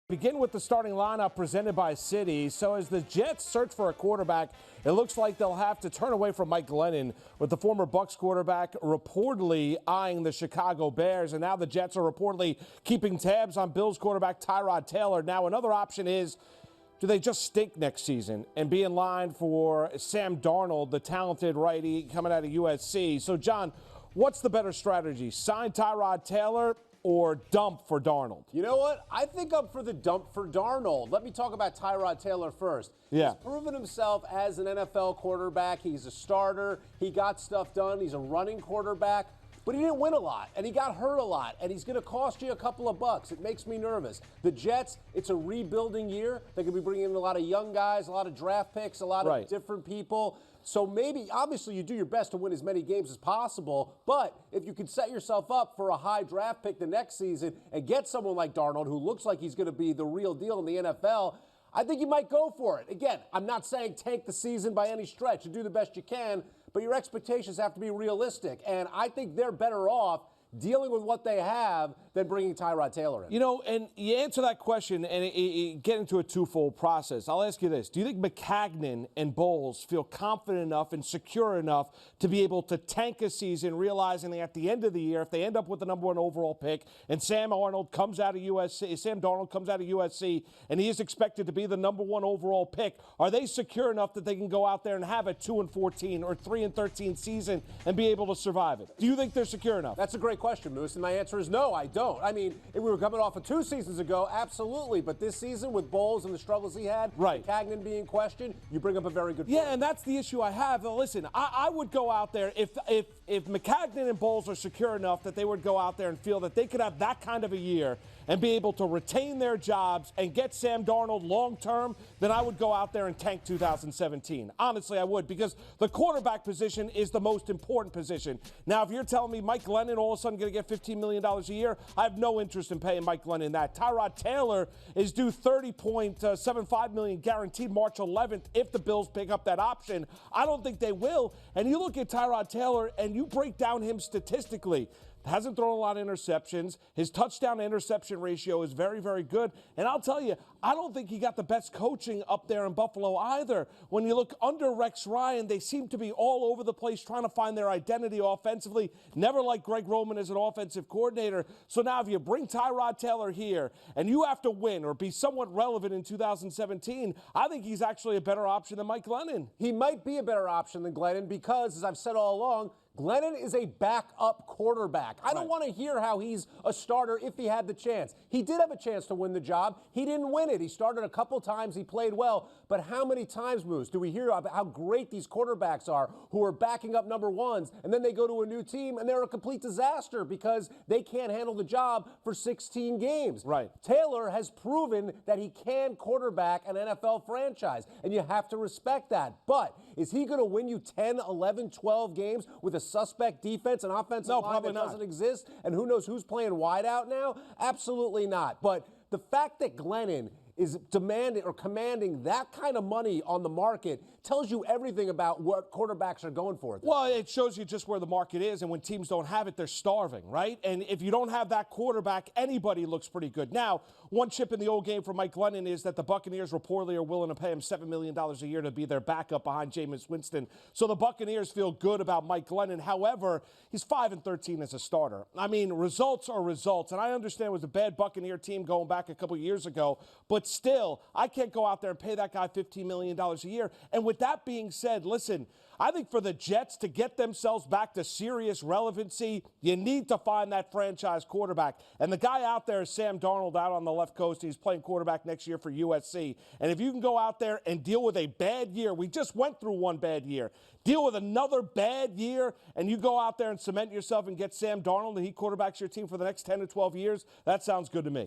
Begin with the starting lineup presented by Citi. So as the Jets search for a quarterback, it looks like they'll have to turn away from Mike Glennon, with the former Bucs quarterback reportedly eyeing the Chicago Bears. And now the Jets are reportedly keeping tabs on Bills quarterback Tyrod Taylor. Now another option is, do they just stink next season and be in line for Sam Darnold, the talented righty coming out of USC? So, John, what's the better strategy? Sign Tyrod Taylor or dump for Darnold? You know what? I think I'm for the dump for Darnold. Let me talk about Tyrod Taylor first. Yeah. He's proven himself as an NFL quarterback. He's a starter. He got stuff done. He's a running quarterback. But he didn't win a lot, and he got hurt a lot, and he's going to cost you a couple of bucks. It makes me nervous. The Jets, it's a rebuilding year. They're going to be bringing in a lot of young guys, a lot of draft picks, a lot of different people. So maybe, obviously, you do your best to win as many games as possible, but if you can set yourself up for a high draft pick the next season and get someone like Darnold, who looks like he's going to be the real deal in the NFL, I think you might go for it. Again, I'm not saying tank the season by any stretch. You do the best you can, but your expectations have to be realistic. And I think they're better off dealing with what they have than bringing Tyrod Taylor in. You know, and you answer that question and get into a twofold process. I'll ask you this. Do you think Maccagnan and Bowles feel confident enough and secure enough to be able to tank a season, realizing that at the end of the year, if they end up with the #1 overall pick and Sam Darnold comes out of USC, and he is expected to be the #1 overall pick, are they secure enough that they can go out there and have a 2-14 or 3-13 season and be able to survive it? Do you think they're secure enough? That's a great question, Moose, and my answer is no, I don't. I mean, if we were coming off of 2 seasons ago, absolutely, but this season with Bowles and the struggles he had, Maccagnan being questioned, you bring up a very good point. Yeah, and that's the issue I have. Listen, I would go out there, if Maccagnan and Bowles are secure enough that they would go out there and feel that they could have that kind of a year and be able to retain their jobs and get Sam Darnold long-term, then I would go out there and tank 2017. Honestly, I would, because the quarterback position is the most important position. Now, if you're telling me Mike Glennon all of a sudden going to get $15 million a year, I have no interest in paying Mike Glennon that. Tyrod Taylor is due $30.75 million guaranteed March 11th if the Bills pick up that option. I don't think they will. And you look at Tyrod Taylor and you break down him statistically. Hasn't thrown a lot of interceptions. His touchdown-to-interception ratio is very, very good. And I'll tell you, I don't think he got the best coaching up there in Buffalo either. When you look under Rex Ryan, they seem to be all over the place trying to find their identity offensively. Never liked Greg Roman as an offensive coordinator. So now if you bring Tyrod Taylor here and you have to win or be somewhat relevant in 2017, I think he's actually a better option than Mike Glennon. He might be a better option than Glennon because, as I've said all along, Glennon is a backup quarterback. I don't want to hear how he's a starter if he had the chance. He did have a chance to win the job. He didn't win it. He started a couple times. He played well. But how many times, Moose, do we hear about how great these quarterbacks are who are backing up #1s, and then they go to a new team and they're a complete disaster because they can't handle the job for 16 games. Taylor has proven that he can quarterback an NFL franchise, and you have to respect that. But is he going to win you 10, 11, 12 games with a suspect defense and offensive line that doesn't exist, and who knows who's playing wide out now? Absolutely not. But the fact that Glennon is demanding or commanding that kind of money on the market tells you everything about what quarterbacks are going for. Well, it shows you just where the market is, and when teams don't have it, they're starving, right? And if you don't have that quarterback, anybody looks pretty good. Now, one chip in the old game for Mike Glennon is that the Buccaneers reportedly are willing to pay him $7 million a year to be their backup behind Jameis Winston. So the Buccaneers feel good about Mike Glennon. However, he's 5-13 as a starter. I mean, results are results, and I understand it was a bad Buccaneer team going back a couple years ago, but still, I can't go out there and pay that guy $15 million a year. And with that being said, listen, I think for the Jets to get themselves back to serious relevancy, you need to find that franchise quarterback. And the guy out there is Sam Darnold out on the left coast. He's playing quarterback next year for USC. And if you can go out there and deal with a bad year, we just went through one bad year, deal with another bad year, and you go out there and cement yourself and get Sam Darnold and he quarterbacks your team for the next 10 to 12 years, that sounds good to me.